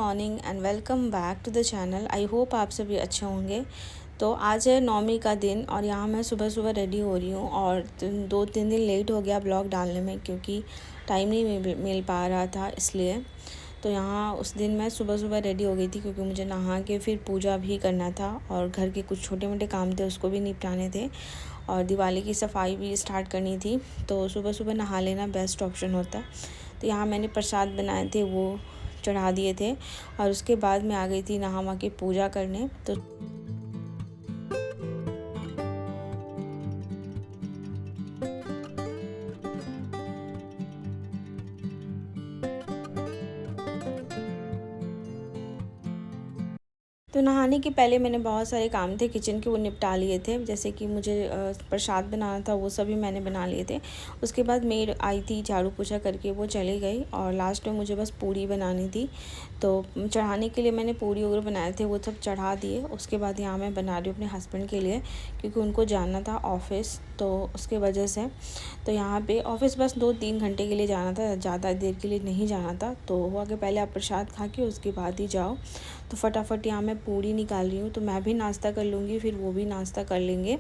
Morning and welcome back to the channel. I hope आप सभी अच्छे होंगे। तो आज है नौमी का दिन और यहाँ मैं सुबह सुबह रेडी हो रही हूँ और 2-3 दिन लेट हो गया ब्लॉग डालने में क्योंकि टाइम नहीं मिल पा रहा था इसलिए। तो यहाँ उस दिन मैं सुबह सुबह रेडी हो गई थी क्योंकि मुझे नहा के फिर पूजा भी करना था और घर के कुछ छोटे मोटे काम थे उसको भी निपटाने थे और दिवाली की सफाई भी स्टार्ट करनी थी। तो सुबह सुबह नहा लेना बेस्ट ऑप्शन होता है। तो यहाँ मैंने प्रसाद बनाए थे वो चढ़ा दिए थे और उसके बाद मैं आ गई थी नहा वहा के पूजा करने। तो नहाने के पहले मैंने बहुत सारे काम थे किचन के वो निपटा लिए थे, जैसे कि मुझे प्रसाद बनाना था वो सभी मैंने बना लिए थे। उसके बाद मेड आई थी झाड़ू पोछा करके वो चली गई और लास्ट में मुझे बस पूड़ी बनानी थी। तो चढ़ाने के लिए मैंने पूड़ी वगैरह बनाए थे वो सब चढ़ा दिए। उसके बाद यहाँ मैं बना रही हूँ अपने हस्बैंड के लिए क्योंकि उनको जाना था ऑफ़िस, तो उसके वजह से। तो यहाँ पे ऑफ़िस बस 2-3 घंटे के लिए जाना था, ज़्यादा देर के लिए नहीं जाना था। तो हुआ कि पहले आप प्रसाद खा के उसके बाद ही जाओ। तो फटाफट यहाँ मैं पूड़ी निकाल रही हूँ, तो मैं भी नाश्ता कर लूँगी फिर वो भी नाश्ता कर लेंगे।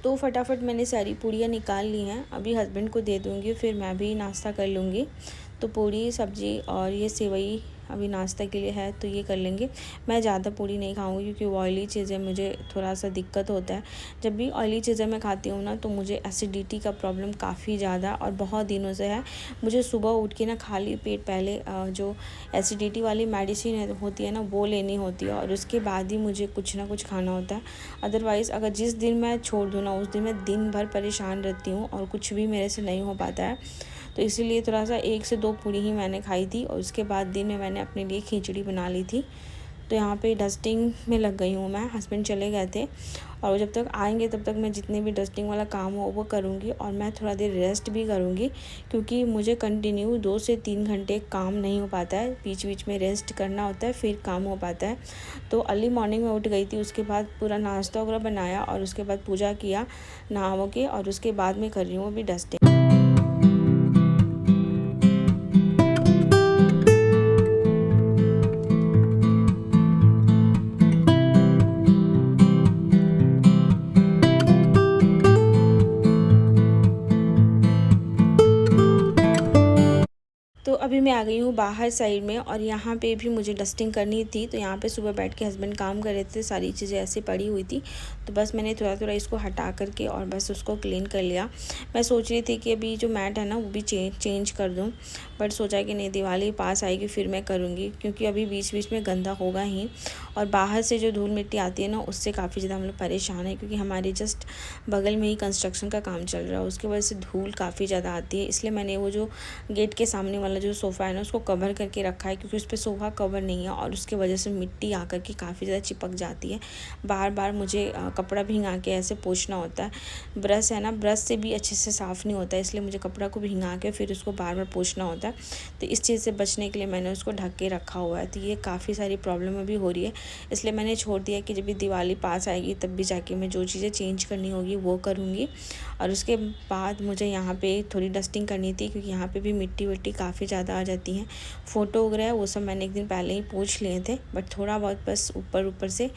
तो फटाफट मैंने सारी पूड़ियाँ निकाल ली हैं, अभी हस्बैंड को दे दूँगी फिर मैं भी नाश्ता कर लूँगी। तो पूड़ी सब्ज़ी और ये सेवई अभी नाश्ता के लिए है तो ये कर लेंगे। मैं ज़्यादा पूड़ी नहीं खाऊंगी क्योंकि ऑयली चीज़ें मुझे थोड़ा सा दिक्कत होता है। जब भी ऑयली चीज़ें मैं खाती हूँ ना तो मुझे एसिडिटी का प्रॉब्लम काफ़ी ज़्यादा और बहुत दिनों से है। मुझे सुबह उठ के ना खाली पेट पहले जो एसिडिटी वाली मेडिसिन होती है ना वो लेनी होती है और उसके बाद ही मुझे कुछ ना कुछ खाना होता है। अदरवाइज़ अगर जिस दिन मैं छोड़ दूँ ना उस दिन मैं दिन भर परेशान रहती हूँ और कुछ भी मेरे से नहीं हो पाता है। तो इसीलिए थोड़ा सा 1 से 2 पूड़ी ही मैंने खाई थी और उसके बाद दिन में मैंने अपने लिए खिचड़ी बना ली थी। तो यहाँ पे डस्टिंग में लग गई हूँ मैं, हस्बैंड चले गए थे और जब तक आएंगे तब तक मैं जितने भी डस्टिंग वाला काम हो वो करूँगी और मैं थोड़ा देर रेस्ट भी करूँगी क्योंकि मुझे कंटिन्यू 2 से 3 घंटे काम नहीं हो पाता है, बीच बीच में रेस्ट करना होता है फिर काम हो पाता है। तो अर्ली मॉर्निंग में उठ गई थी, उसके बाद पूरा नाश्ता वगैरह बनाया और उसके बाद पूजा किया नहा के और उसके बाद मैं कर रही हूँ अभी डस्टिंग। तो अभी मैं आ गई हूँ बाहर साइड में और यहाँ पे भी मुझे डस्टिंग करनी थी। तो यहाँ पे सुबह बैठ के हस्बैंड काम कर रहे थे, सारी चीज़ें ऐसे पड़ी हुई थी तो बस मैंने थोड़ा थोड़ा इसको हटा करके और बस उसको क्लीन कर लिया। मैं सोच रही थी कि अभी जो मैट है ना वो भी चेंज कर दूँ, बट सोचा कि नहीं दिवाली पास आएगी फिर मैं करूँगी क्योंकि अभी बीच बीच में गंदा होगा ही और बाहर से जो धूल मिट्टी आती है ना उससे काफ़ी ज़्यादा हम लोग परेशान हैं क्योंकि हमारे जस्ट बगल में ही कंस्ट्रक्शन का काम चल रहा है, उसकी वजह से धूल काफ़ी ज़्यादा आती है। इसलिए मैंने वो जो गेट के सामने वाला जो सोफ़ा है ना उसको कवर करके रखा है क्योंकि उस पर सोफ़ा कवर नहीं है और उसकी वजह से मिट्टी आकर के काफ़ी ज़्यादा चिपक जाती है। बार बार मुझे कपड़ा भिंगा के ऐसे पोंछना होता है। ब्रश है ना, ब्रश से भी अच्छे से साफ़ नहीं होता है, इसलिए मुझे कपड़ा को भिंगा के फिर उसको बार बार पोंछना होता है। तो इस चीज़ से बचने के लिए मैंने उसको ढक के रखा हुआ है। तो ये काफ़ी सारी प्रॉब्लम अभी हो रही है, इसलिए मैंने छोड़ दिया कि जब भी दिवाली पास आएगी तब भी जाके मैं जो चीज़ें चेंज करनी होगी वो करूँगी। और उसके बाद मुझे यहाँ पे थोड़ी डस्टिंग करनी थी क्योंकि यहाँ पे भी मिट्टी विट्टी काफ़ी ज़्यादा आ जाती हैं। फ़ोटो वगैरह वो सब मैंने एक दिन पहले ही पोंछ लिए थे, बट थोड़ा बहुत बस ऊपर ऊपर से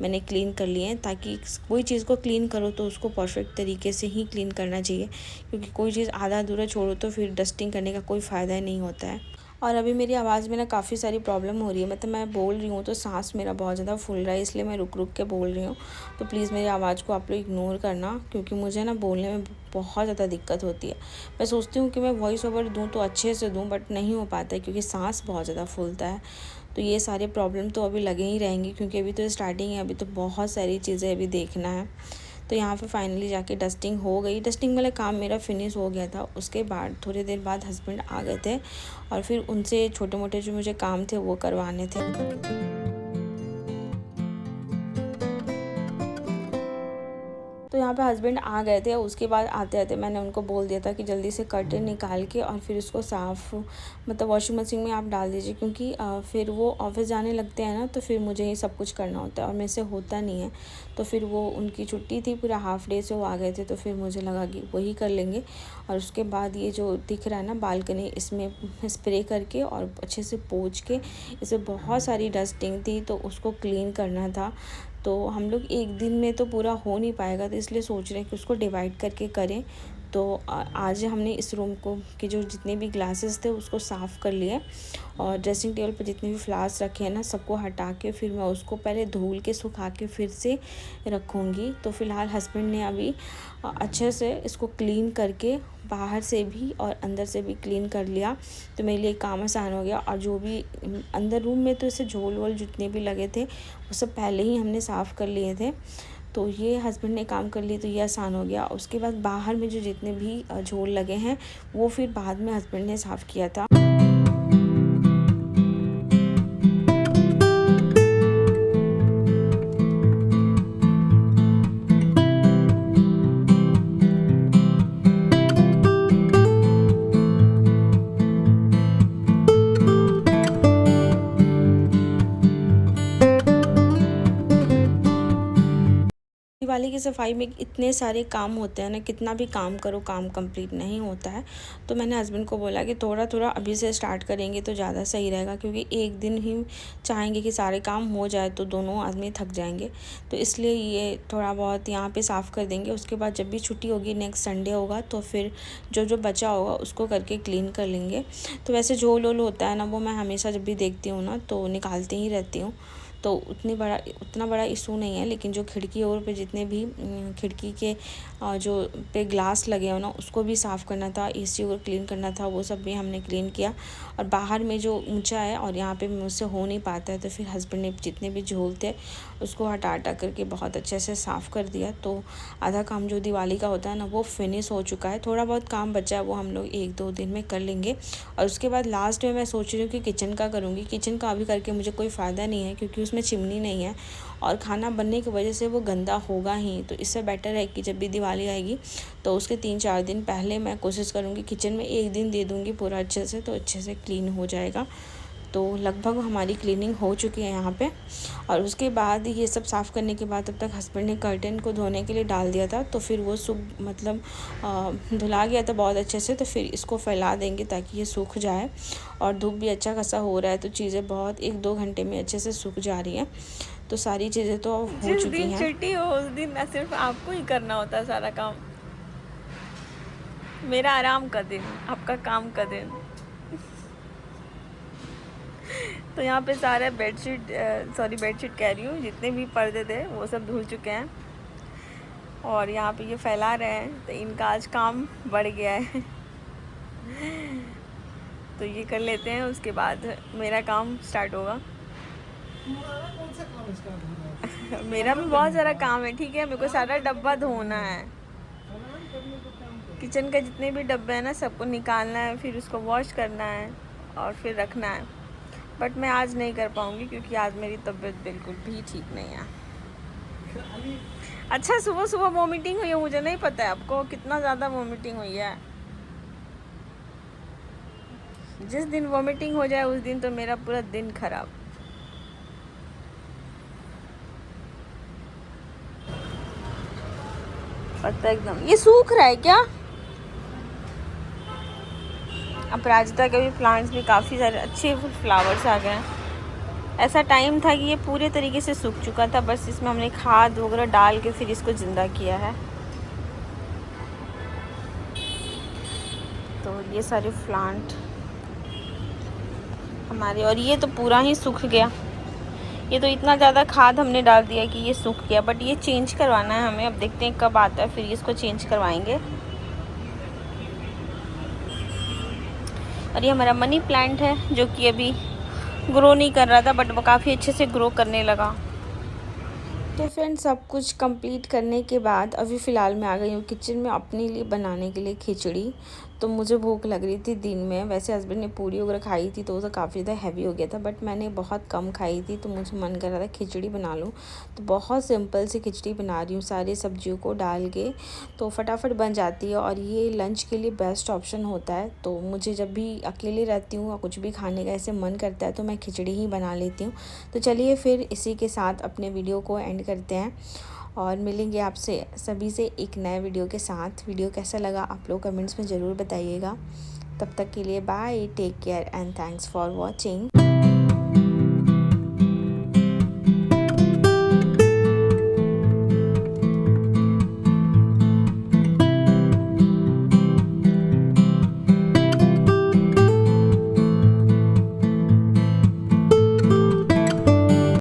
मैंने क्लीन कर लिए हैं ताकि कोई चीज़ को क्लीन करो तो उसको परफेक्ट तरीके से ही क्लीन करना चाहिए क्योंकि कोई चीज़ आधा अधूरा छोड़ो तो फिर डस्टिंग करने का कोई फ़ायदा ही नहीं होता है। और अभी मेरी आवाज़ में ना काफ़ी सारी प्रॉब्लम हो रही है, मतलब मैं बोल रही हूँ तो सांस मेरा बहुत ज़्यादा फूल रहा है, इसलिए मैं रुक रुक के बोल रही हूँ। तो प्लीज़ मेरी आवाज़ को आप लोग इग्नोर करना क्योंकि मुझे ना बोलने में बहुत ज़्यादा दिक्कत होती है। मैं सोचती हूँ कि मैं वॉइस ओवर दूँ तो अच्छे से दूँ बट नहीं हो पाता है क्योंकि सांस बहुत ज़्यादा फूलता है। तो ये सारे प्रॉब्लम तो अभी लगे ही रहेंगी क्योंकि अभी तो स्टार्टिंग है, अभी तो बहुत सारी चीज़ें अभी देखना है। तो यहाँ पे फाइनली जाके डस्टिंग हो गई, डस्टिंग वाला काम मेरा फिनिश हो गया था। उसके बाद थोड़ी देर बाद हस्बैंड आ गए थे और फिर उनसे छोटे मोटे जो मुझे काम थे वो करवाने थे। तो यहाँ पे हस्बैंड आ गए थे। उसके बाद आते आते मैंने उनको बोल दिया था कि जल्दी से कर्टेन निकाल के और फिर उसको साफ़ मतलब वॉशिंग मशीन में आप डाल दीजिए, क्योंकि फिर वो ऑफिस जाने लगते हैं ना, तो फिर मुझे ये सब कुछ करना होता है और मेरे से होता नहीं है। तो फिर वो उनकी छुट्टी थी, पूरा हाफ़ डे से वो आ गए थे, तो फिर मुझे लगा कि वही कर लेंगे। और उसके बाद ये जो दिख रहा है ना बालकनी, इसमें स्प्रे करके और अच्छे से पोंछ के, इसमें बहुत सारी डस्टिंग थी तो उसको क्लीन करना था। तो हम लोग एक दिन में तो पूरा हो नहीं पाएगा, तो इसलिए सोच रहे हैं कि उसको डिवाइड करके करें। तो आज हमने इस रूम को के जो जितने भी ग्लासेस थे उसको साफ़ कर लिया, और ड्रेसिंग टेबल पर जितने भी फ्लावर्स रखे हैं ना सबको हटा के फिर मैं उसको पहले धुल के सुखा के फिर से रखूँगी। तो फ़िलहाल हस्बैंड ने अभी अच्छे से इसको क्लीन करके बाहर से भी और अंदर से भी क्लीन कर लिया, तो मेरे लिए काम आसान हो गया। और जो भी अंदर रूम में तो इसे झोल वोल जितने भी लगे थे वो सब पहले ही हमने साफ़ कर लिए थे, तो ये हस्बैंड ने काम कर लिए, तो ये आसान हो गया। उसके बाद बाहर में जो जितने भी झोल लगे हैं वो फिर बाद में हस्बैंड ने साफ़ किया था। दिवाली की सफाई में इतने सारे काम होते हैं ना, कितना भी काम करो काम कंप्लीट नहीं होता है। तो मैंने हस्बैंड को बोला कि थोड़ा थोड़ा अभी से स्टार्ट करेंगे तो ज़्यादा सही रहेगा, क्योंकि एक दिन ही चाहेंगे कि सारे काम हो जाए तो दोनों आदमी थक जाएंगे। तो इसलिए ये थोड़ा बहुत यहाँ पे साफ़ कर देंगे। उसके बाद जब भी छुट्टी होगी, नेक्स्ट संडे होगा, तो फिर जो जो बचा होगा उसको करके क्लीन कर लेंगे। तो वैसे झोल वोल होता है ना, वो मैं हमेशा जब भी देखती हूँ ना तो निकालती ही रहती हूँ, तो उतना बड़ा इशू नहीं है। लेकिन जो खिड़की और पे जितने भी खिड़की के जो पे ग्लास लगे हो ना उसको भी साफ़ करना था, एसी और क्लीन करना था, वो सब भी हमने क्लीन किया। और बाहर में जो ऊंचा है और यहाँ पे मुझसे हो नहीं पाता है, तो फिर हस्बैंड ने जितने भी झोल थे उसको हटा करके बहुत अच्छे से साफ़ कर दिया। तो आधा काम जो दिवाली का होता है ना वो फिनिश हो चुका है। थोड़ा बहुत काम बचा है वो हम लोग 1-2 दिन में कर लेंगे। और उसके बाद लास्ट में मैं सोच रही हूँ कि किचन का करूँगी। किचन का अभी करके मुझे कोई फ़ायदा नहीं है, क्योंकि उसमें चिमनी नहीं है और खाना बनने की वजह से वो गंदा होगा ही। तो इससे बेटर है कि जब भी दिवाली आएगी तो उसके 3-4 दिन पहले मैं कोशिश करूँगी किचन में 1 दिन दे दूँगी पूरा अच्छे से, तो अच्छे से क्लीन हो जाएगा। तो लगभग हमारी क्लीनिंग हो चुकी है यहाँ पे। और उसके बाद ये सब साफ़ करने के बाद तब तक हस्बैंड ने कर्टेन को धोने के लिए डाल दिया था, तो फिर वो धुला गया था बहुत अच्छे से। तो फिर इसको फैला देंगे ताकि ये सूख जाए, और धूप भी अच्छा खासा हो रहा है तो चीज़ें बहुत 1-2 घंटे में अच्छे से सूख जा रही हैं। तो सारी चीज़ें तो हो चुकी हैं। जिस दिन छुट्टी हो उस दिन सिर्फ आपको ही करना होता है सारा काम। मेरा आराम का दिन, आपका काम का दिन। तो यहाँ पे सारे बेडशीट कह रही हूँ, जितने भी पर्दे थे वो सब धुल चुके हैं और यहाँ पे ये फैला रहे हैं, तो इनका आज काम बढ़ गया है। तो ये कर लेते हैं, उसके बाद मेरा काम स्टार्ट होगा। मेरा भी बहुत सारा काम है, ठीक है। मेरे को सारा डब्बा धोना है, किचन का जितने भी डब्बे हैं ना सबको निकालना है, फिर उसको वॉश करना है और फिर रखना है। बट मैं आज नहीं कर पाऊँगी क्योंकि आज मेरी तबीयत बिल्कुल भी ठीक नहीं है। अच्छा, सुबह सुबह वॉमिटिंग हुई है, मुझे नहीं पता है आपको कितना ज़्यादा वॉमिटिंग हुई है। जिस दिन वॉमिटिंग हो जाए उस दिन तो मेरा पूरा दिन खराब। पता एकदम ये सूख रहा है क्या। अपराजिता के भी प्लांट्स भी काफ़ी सारे अच्छे फ्लावर्स आ गए हैं। ऐसा टाइम था कि ये पूरे तरीके से सूख चुका था, बस इसमें हमने खाद वगैरह डाल के फिर इसको ज़िंदा किया है। तो ये सारे प्लांट हमारे, और ये तो पूरा ही सूख गया। ये तो इतना ज़्यादा खाद हमने डाल दिया कि ये सूख गया, बट ये चेंज करवाना है हमें। अब देखते हैं कब आता है, फिर इसको चेंज करवाएंगे। और ये हमारा मनी प्लांट है जो कि अभी ग्रो नहीं कर रहा था, बट वो काफ़ी अच्छे से ग्रो करने लगा। तो फ्रेंड्स, सब कुछ कंप्लीट करने के बाद अभी फ़िलहाल मैं आ गई हूँ किचन में अपने लिए बनाने के लिए खिचड़ी। तो मुझे भूख लग रही थी दिन में। वैसे हस्बैंड ने पूरी वगैरह खाई थी तो वो काफ़ी ज़्यादा हैवी हो गया था, बट मैंने बहुत कम खाई थी तो मुझे मन कर रहा था खिचड़ी बना लूँ। तो बहुत सिंपल सी खिचड़ी बना रही हूँ सारी सब्जियों को डाल के, तो फटाफट बन जाती है और ये लंच के लिए बेस्ट ऑप्शन होता है। तो मुझे जब भी अकेले रहती हूँ और कुछ भी खाने का ऐसे मन करता है तो मैं खिचड़ी ही बना लेती हूँ। तो चलिए फिर इसी के साथ अपने वीडियो को एंड करते हैं और मिलेंगे आपसे सभी से एक नए वीडियो के साथ। वीडियो कैसा लगा आप लोग कमेंट्स में ज़रूर बताइएगा। तब तक के लिए bye, take care and thanks for watching.